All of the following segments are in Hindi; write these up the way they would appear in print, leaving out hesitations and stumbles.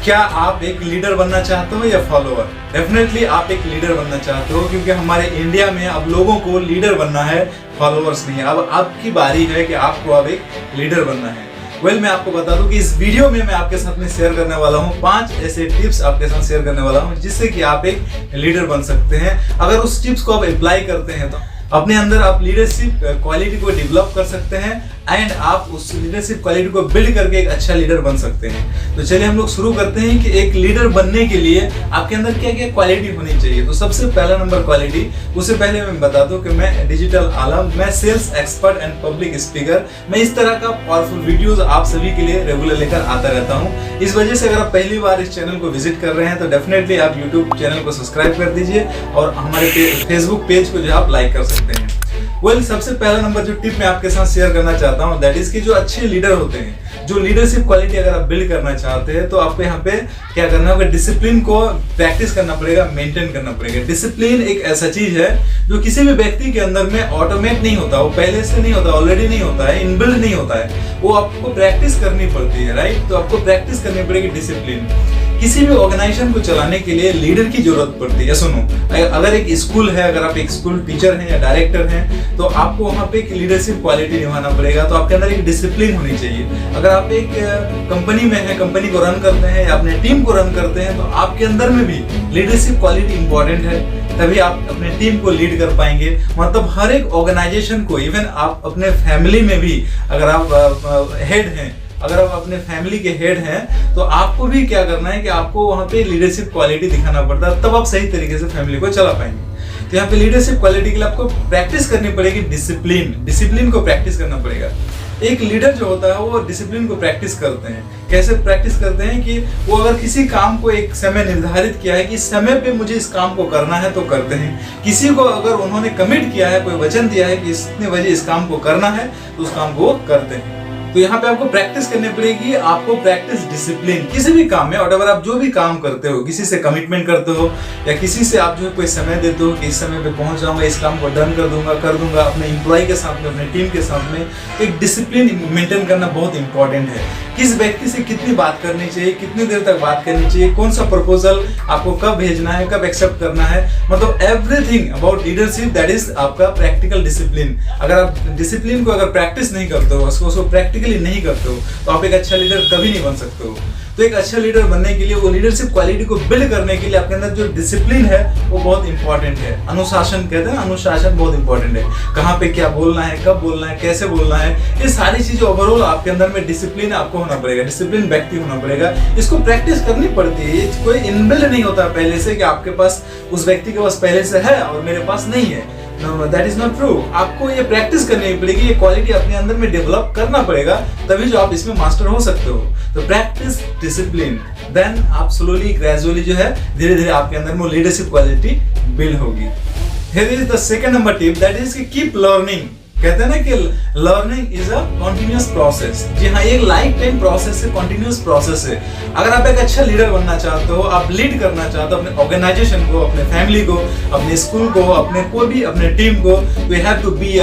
क्या आप एक लीडर बनना चाहते हो या फॉलोअर? डेफिनेटली आप एक लीडर बनना चाहते हो, क्योंकि हमारे इंडिया में अब लोगों को लीडर बनना है, फॉलोअर्स नहीं है। अब आपकी बारी है कि आपको अब एक लीडर बनना है। मैं आपको बता दूं कि इस वीडियो में मैं आपके साथ में शेयर करने वाला हूं 5 ऐसे टिप्स आपके साथ शेयर करने वाला हूं जिससे कि आप एक लीडर बन सकते हैं। अगर उस टिप्स को आप अप्लाई करते हैं तो अपने अंदर आप लीडरशिप क्वालिटी को डेवलप कर सकते हैं एंड आप उस लीडरशिप क्वालिटी को बिल्ड करके एक अच्छा लीडर बन सकते हैं। तो चलिए हम लोग शुरू करते हैं कि एक लीडर बनने के लिए आपके अंदर क्या क्या क्वालिटी होनी चाहिए। तो सबसे पहला नंबर क्वालिटी, उससे पहले मैं बता दूं कि मैं डिजिटल आलम, मैं sales expert and public speaker, मैं इस तरह का पावरफुल वीडियोस आप सभी के लिए रेगुलर लेकर आता रहता हूं। इस वजह से अगर आप पहली बार इस चैनल को विजिट कर रहे हैं तो डेफिनेटली आप यूट्यूब चैनल को सब्सक्राइब कर दीजिए और हमारे फेसबुक पेज को जो आप लाइक कर सकते हैं। सबसे पहला नंबर जो टिप मैं आपके साथ शेयर करना चाहता हूं दैट इज कि जो अच्छे लीडर होते हैं, जो लीडरशिप क्वालिटी अगर आप बिल्ड करना चाहते हैं तो आपको यहाँ पे क्या करना होगा, डिसिप्लिन को प्रैक्टिस करना पड़ेगा, मेंटेन करना पड़ेगा। डिसिप्लिन एक ऐसा चीज है जो किसी भी व्यक्ति के अंदर में ऑटोमेट नहीं होता, वो पहले से नहीं होता, ऑलरेडी नहीं होता है, इनबिल्ड नहीं होता है, वो आपको प्रैक्टिस करनी पड़ती है, राइट। तो आपको प्रैक्टिस करनी पड़ेगी डिसिप्लिन। किसी भी ऑर्गेनाइजेशन को चलाने के लिए लीडर की जरूरत पड़ती है। सुनो, अगर एक स्कूल है, अगर आप एक स्कूल टीचर हैं या डायरेक्टर हैं तो आपको वहाँ पे एक लीडरशिप क्वालिटी निभाना पड़ेगा। तो आपके अंदर एक डिसिप्लिन होनी चाहिए। अगर आप एक कंपनी में हैं, कंपनी को रन करते हैं या अपने टीम को रन करते हैं तो आपके अंदर में भी लीडरशिप क्वालिटी इंपॉर्टेंट है, तभी आप अपने टीम को लीड कर पाएंगे। मतलब हर एक ऑर्गेनाइजेशन को, इवन आप अपने फैमिली में भी अगर आप हेड हैं, अगर आप अपने फैमिली के हेड हैं तो आपको भी क्या करना है कि आपको वहां पे लीडरशिप क्वालिटी दिखाना पड़ता है, तब आप सही तरीके से फैमिली को चला पाएंगे। तो यहाँ पे लीडरशिप क्वालिटी के लिए आपको प्रैक्टिस करनी पड़ेगी, डिसिप्लिन को प्रैक्टिस करना पड़ेगा। एक लीडर जो होता है वो डिसिप्लिन को प्रैक्टिस करते हैं। कैसे प्रैक्टिस करते हैं कि वो अगर किसी काम को एक समय निर्धारित किया है कि इस समय पे मुझे इस काम को करना है तो करते हैं। किसी को अगर उन्होंने कमिट किया है, कोई वचन दिया है कि इतने बजे इस काम को करना है तो उस काम को करते हैं। तो यहाँ पे आपको प्रैक्टिस करनी पड़ेगी, आपको प्रैक्टिस डिसिप्लिन किसी भी काम में। और अगर आप जो भी काम करते हो, किसी से कमिटमेंट करते हो या किसी से आप जो है कोई समय देते हो कि इस समय पे पहुंच जाऊंगा, इस काम को डन कर दूंगा अपने एम्प्लॉय के साथ में, अपने टीम के साथ में, तो एक डिसिप्लिन मेंटेन करना बहुत इंपॉर्टेंट है। किस व्यक्ति से कितनी बात करनी चाहिए, कितनी देर तक बात करनी चाहिए, कौन सा प्रपोजल आपको कब भेजना है, कब एक्सेप्ट करना है, मतलब everything about leadership that is आपका प्रैक्टिकल डिसिप्लिन। अगर आप डिसिप्लिन को अगर प्रैक्टिस नहीं करते हो, उसको प्रैक्टिकली नहीं करते हो तो आप एक अच्छा लीडर कभी नहीं बन सकते हो। तो एक अच्छा लीडर बनने के लिए, वो लीडरशिप क्वालिटी को बिल्ड करने के लिए आपके अंदर जो डिसिप्लिन है वो बहुत इंपॉर्टेंट है। अनुशासन कहते हैं, अनुशासन बहुत इंपॉर्टेंट है। कहाँ पे क्या बोलना है, कब बोलना है, कैसे बोलना है, ये सारी चीजें ओवरऑल आपके अंदर में डिसिप्लिन आपको होना पड़ेगा, डिसिप्लिन व्यक्ति होना पड़ेगा। इसको प्रैक्टिस करनी पड़ती है, ये कोई इनबिल्ड नहीं होता पहले से कि आपके पास, उस व्यक्ति के पास पहले से है और मेरे पास नहीं है। No, that is not true। आपको ये प्रैक्टिस करनी पड़ेगी, ये क्वालिटी अपने अंदर में डेवलप करना पड़ेगा, तभी जो आप इसमें मास्टर हो सकते हो। तो प्रैक्टिस डिसिप्लिन, देन आप स्लोली ग्रेजुअली जो है धीरे धीरे आपके अंदर में लीडरशिप क्वालिटी बिल्ड होगी। Here is the second number tip, that is कि keep learning। कहते हैं ना कि learning is a continuous process. जी हाँ, एक लाइफ टाइम प्रोसेस है, कॉन्टिन्यूअस प्रोसेस है। अगर आप एक अच्छा लीडर बनना चाहते हो, आप लीड करना चाहते हो अपने ऑर्गेनाइजेशन को, अपने फैमिली को, अपने स्कूल को, अपने कोई भी अपने टीम को, we have to be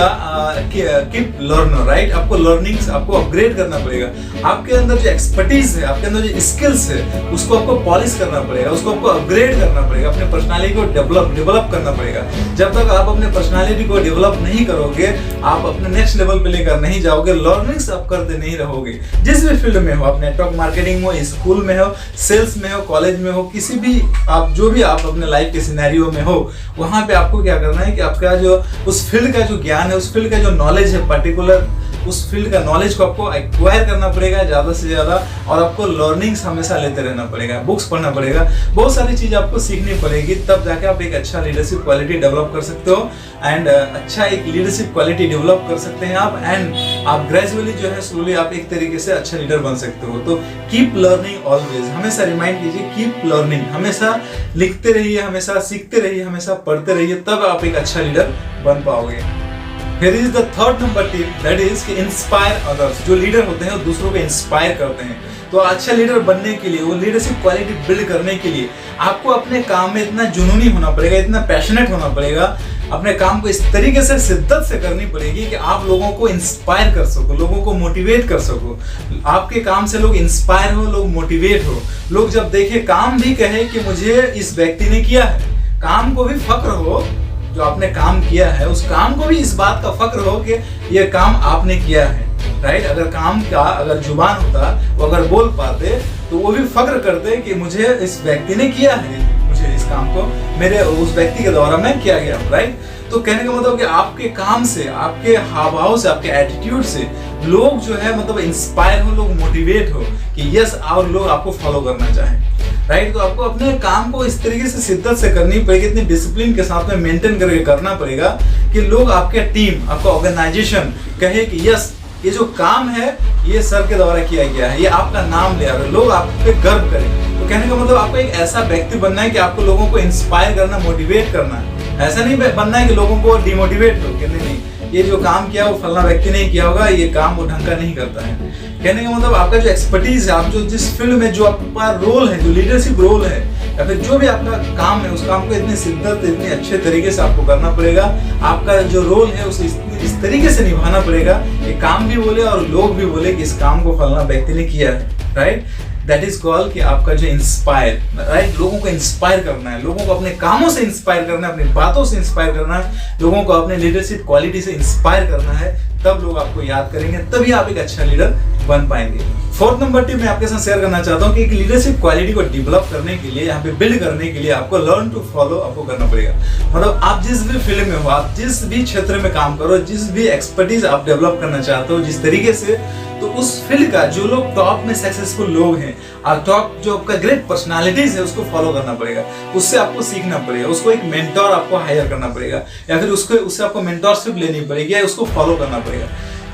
keep learner, right. आपको लर्निंग्स, आपको अपग्रेड करना पड़ेगा। आपके अंदर जो एक्सपर्टीज है, आपके अंदर जो स्किल्स है, उसको आपको पॉलिश करना पड़ेगा, उसको आपको अपग्रेड करना पड़ेगा, अपने पर्सनालिटी को डेवलप करना पड़ेगा। जब तक आप अपने पर्सनालिटी को डेवलप नहीं करोगे, आप अपने नेक्स्ट लेवल पे लेकर नहीं जाओगे, लर्निंग्स आप करते नहीं रहोगे। जिस भी फील्ड में हो, आप नेटवर्क मार्केटिंग में हो, स्कूल में हो, सेल्स में हो, कॉलेज में हो, किसी भी आप जो भी आप अपने लाइफ के सिनेरियो में हो, वहां पे आपको क्या करना है कि आपका जो उस फील्ड का जो ज्ञान है, उस फील्ड का जो नॉलेज है, पर्टिकुलर उस फील्ड का नॉलेज को आपको एक्वायर करना पड़ेगा ज्यादा से ज्यादा, और आपको लर्निंग्स हमेशा लेते रहना पड़ेगा, बुक्स पढ़ना पड़ेगा, बहुत सारी चीज आपको सीखनी पड़ेगी, तब जाके आप एक अच्छा लीडरशिप क्वालिटी डेवलप कर सकते हो एंड अच्छा एक लीडरशिप क्वालिटी डेवलप कर सकते हैं आप, एंड आप ग्रेजुअली जो है स्लोली आप एक तरीके से अच्छा लीडर बन सकते हो। तो कीप लर्निंग ऑलवेज, हमेशा रिमाइंड कीजिए, कीप लर्निंग, हमेशा लिखते रहिए, हमेशा सीखते रहिए, हमेशा पढ़ते रहिए, तब आप एक अच्छा लीडर बन पाओगे। Here is the third number tip, that is कि इंस्पायर अदर्स। जो लीडर होते हैं वो दूसरों को इंस्पायर करते हैं। तो अच्छा लीडर बनने के लिए, वो लीडरशिप क्वालिटी बिल्ड करने के लिए आपको अपने काम में इतना जुनूनी होना पड़ेगा, इतना पैशनेट होना पड़ेगा अपने काम को इस तरीके से शिद्दत से करनी पड़ेगी कि आप लोगों को इंस्पायर कर सको, लोगों को मोटिवेट कर सको। आपके काम से लोग इंस्पायर हो, लोग मोटिवेट हो, लोग जब देखे काम भी कहे कि मुझे इस व्यक्ति ने किया है, काम को भी फक्र हो, जो आपने काम किया है उस काम को भी इस बात का फक्र हो कि ये काम आपने किया है, राइट। अगर काम का अगर जुबान होता, वो अगर बोल पाते तो वो भी फक्र करते कि मुझे इस व्यक्ति ने किया है, मुझे इस काम को मेरे उस व्यक्ति के द्वारा मैं किया गया, राइट। तो कहने का मतलब कि आपके काम से, आपके हाव भाव से, आपके एटीट्यूड से लोग जो है मतलब इंस्पायर हो, लोग मोटिवेट हो कि यस, और लोग आपको फॉलो करना चाहें, राइट। तो आपको अपने काम को इस तरीके से शिद्दत से करनी पड़ेगी, इतनी डिसिप्लिन के साथ में मेंटेन करके करना पड़ेगा कि लोग, आपके टीम, आपका ऑर्गेनाइजेशन कहे कि यस, ये जो काम है ये सर के द्वारा किया गया है, ये आपका नाम ले आ रहा है, लोग आप पे गर्व करें। तो कहने का मतलब आपको एक ऐसा व्यक्ति बनना है कि आपको लोगों को इंस्पायर करना, मोटिवेट करना है। ऐसा नहीं बनना है कि लोगों को डिमोटिवेट हो, कहने नहीं ये जो काम किया वो फलना व्यक्ति नहीं किया होगा, ये काम वो ढंग का नहीं करता है। कहने का मतलब आपका जो एक्सपर्टीज है, आप जो जिस फील्ड में जो आपका रोल है, जो लीडरशिप रोल है या फिर जो भी आपका काम है, उस काम को इतनी शिद्दत, इतने अच्छे तरीके से आपको करना पड़ेगा। आपका जो रोल है उसे इस तरीके से निभाना पड़ेगा कि काम भी बोले और लोग भी बोले कि इस काम को फलना व्यक्ति ने किया है, राइट। दैट इज कॉल कि आपका जो इंस्पायर, राइट, लोगों को इंस्पायर करना है, लोगों को अपने कामों से इंस्पायर करना है, अपनी बातों से इंस्पायर करना है, लोगों को अपने लीडरशिप क्वालिटी से इंस्पायर करना है, तब लोग आपको याद करेंगे, तभी आप एक अच्छा लीडर बन पाएंगे। फोर्थ नंबर टिप मैं आपके साथ शेयर करना चाहता हूँ कि एक लीडरशिप क्वालिटी को डेवलप करने के लिए, यहाँ पे बिल्ड करने के लिए आपको लर्न टू फॉलो आपको करना पड़ेगा। मतलब आप जिस भी फील्ड में हो, आप जिस भी क्षेत्र में काम करो, जिस भी एक्सपर्टीज आप डेवलप करना चाहते हो, जिस तरीके से, तो उस फील्ड का जो लोग टॉप में सक्सेसफुल लोग हैं और टॉप जो आपका ग्रेट पर्सनालिटीज है उसको फॉलो करना पड़ेगा, उससे आपको सीखना पड़ेगा, उसको एक मेंटोर आपको हायर करना पड़ेगा या फिर उससे आपको मेंटोरशिप लेनी पड़ेगी या उसको फॉलो करना पड़ेगा।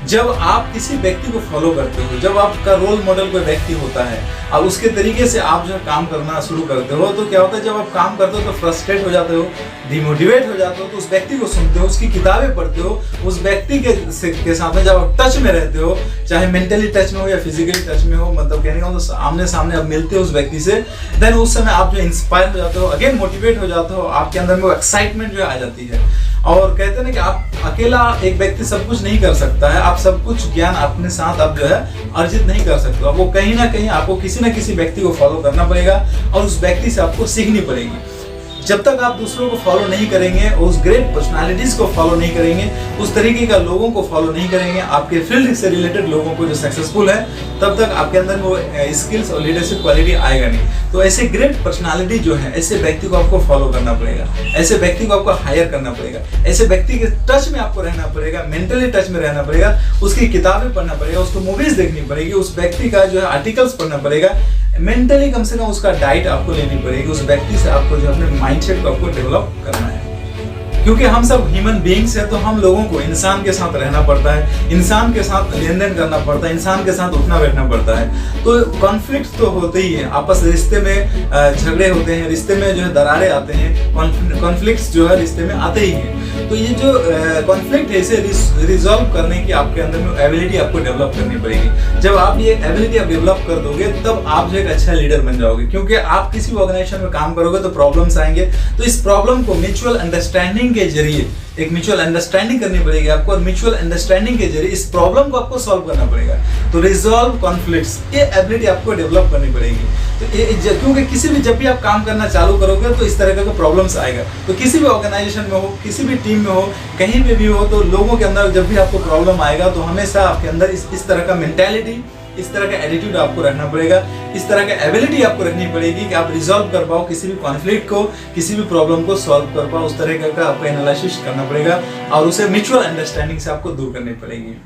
जब आप किसी व्यक्ति को फॉलो करते हो, जब आपका रोल मॉडल कोई व्यक्ति होता है और उसके तरीके से आप जो काम करना शुरू करते हो, तो क्या होता है जब आप काम करते हो तो फ्रस्ट्रेट हो जाते हो, डिमोटिवेट हो जाते हो, तो उस व्यक्ति को सुनते हो, उसकी किताबें पढ़ते हो, उस व्यक्ति के साथ में जब आप टच में रहते हो, चाहे मेंटली टच में हो या फिजिकली टच में हो, मतलब कहने का तो आमने सामने आप मिलते हो उस व्यक्ति से, देन उस समय आप जो इंस्पायर हो जाते हो, अगेन मोटिवेट हो जाते हो, आपके अंदर में वो एक्साइटमेंट जो आ जाती है। और कहते हैं ना कि आप अकेला एक व्यक्ति सब कुछ नहीं कर सकता है, आप सब कुछ ज्ञान अपने साथ आप जो है अर्जित नहीं कर सकते हो, आपको कहीं ना कहीं आपको किसी ना किसी व्यक्ति को फॉलो करना पड़ेगा और उस व्यक्ति से आपको सीखनी पड़ेगी। जब तक आप दूसरों को फॉलो नहीं करेंगे, उस ग्रेट पर्सनालिटीज को फॉलो नहीं करेंगे, उस तरीके का लोगों को फॉलो नहीं करेंगे, आपके फील्ड से रिलेटेड लोगों को जो सक्सेसफुल है, तब तक आपके अंदर वो स्किल्स और लीडरशिप क्वालिटी आएगा नहीं। तो ऐसे ग्रेट पर्सनालिटी जो है, ऐसे व्यक्ति को आपको फॉलो करना पड़ेगा, ऐसे व्यक्ति को आपको हायर करना पड़ेगा, ऐसे व्यक्ति के टच में आपको रहना पड़ेगा, मेंटली टच में रहना पड़ेगा, उसकी किताबें पढ़ना पड़ेगा, उसको मूवीज देखनी पड़ेगी, उस व्यक्ति का जो है आर्टिकल्स पढ़ना पड़ेगा, मेंटली कम से कम उसका डाइट आपको लेनी पड़ेगी, उस व्यक्ति से आपको जो अपने माइंडसेट को आपको डेवलप करना है। क्योंकि हम सब ह्यूमन बीइंग्स हैं, तो हम लोगों को इंसान के साथ रहना पड़ता है, इंसान के साथ लेन देन करना पड़ता है, इंसान के साथ उठना बैठना पड़ता है। तो कॉन्फ्लिक्ट तो होते ही है, आपस रिश्ते में झगड़े होते हैं, रिश्ते में जो है दरारें आते हैं, कॉन्फ्लिक्ट्स जो है रिश्ते में आते ही हैं। तो ये जो कॉन्फ्लिक्ट है इसे रिजॉल्व करने की आपके अंदर में एबिलिटी आपको डेवलप करनी पड़ेगी। जब आप ये एबिलिटी आप डेवलप कर दोगे, तब आप जो एक अच्छा लीडर बन जाओगे। क्योंकि आप किसी भी ऑर्गेनाइजेशन में काम करोगे तो प्रॉब्लम्स आएंगे, तो इस प्रॉब्लम को म्यूचुअल अंडरस्टैंडिंग के जरिए, एक म्यूचुअल अंडरस्टैंडिंग करनी पड़ेगी आपको, और म्यूचुअल अंडरस्टैंडिंग के जरिए इस प्रॉब्लम को आपको सॉल्व करना पड़ेगा। तो रिजॉल्व कॉन्फ्लिक्ट्स, ये एबिलिटी आपको डेवलप करनी पड़ेगी। तो क्योंकि किसी भी जब भी आप काम करना चालू करोगे तो इस तरह का प्रॉब्लम्स आएगा। तो किसी भी ऑर्गेनाइजेशन में हो, किसी भी टीम में हो, कहीं पे भी हो, तो लोगों के अंदर जब भी आपको प्रॉब्लम आएगा तो हमेशा आपके अंदर इस तरह का मेंटालिटी, इस तरह का एटीट्यूड आपको रखना पड़ेगा, इस तरह का एबिलिटी आपको रखनी पड़ेगी कि आप रिजॉल्व कर पाओ किसी भी कॉन्फ्लिक्ट को, किसी भी प्रॉब्लम को सॉल्व कर पाओ। उस तरह का आपको एनालिसिस करना पड़ेगा और उसे म्यूचुअल अंडरस्टैंडिंग से आपको दूर करनी पड़ेगी।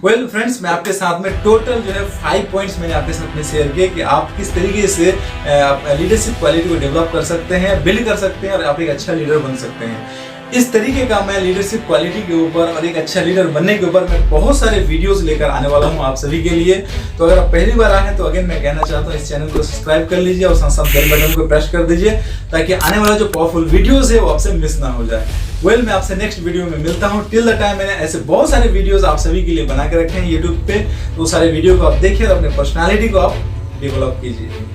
वेल फ्रेंड्स, मैं आपके साथ में टोटल जो है 5 पॉइंट्स मैंने आपके साथ में शेयर किए कि आप किस तरीके से लीडरशिप क्वालिटी को डेवलप कर सकते हैं, बिल्ड कर सकते हैं और आप एक अच्छा लीडर बन सकते हैं। इस तरीके का मैं लीडरशिप क्वालिटी के ऊपर और एक अच्छा लीडर बनने के ऊपर मैं बहुत सारे वीडियोस लेकर आने वाला हूं आप सभी के लिए। तो अगर आप पहली बार आए हैं तो अगेन मैं कहना चाहता हूं इस चैनल को सब्सक्राइब कर लीजिए और साथ साथ बेल बटन को प्रेस कर दीजिए ताकि आने वाला जो पावरफुल वीडियोस है वो आपसे मिस ना हो जाए। वेल, मैं आपसे नेक्स्ट वीडियो में मिलता हूं। टिल द टाइम मैंने ऐसे बहुत सारे वीडियोस आप सभी के लिए बना के रखे हैं यूट्यूब पे, तो सारे वीडियो को आप देखिए और अपने पर्सनालिटी को आप डेवलप कीजिए।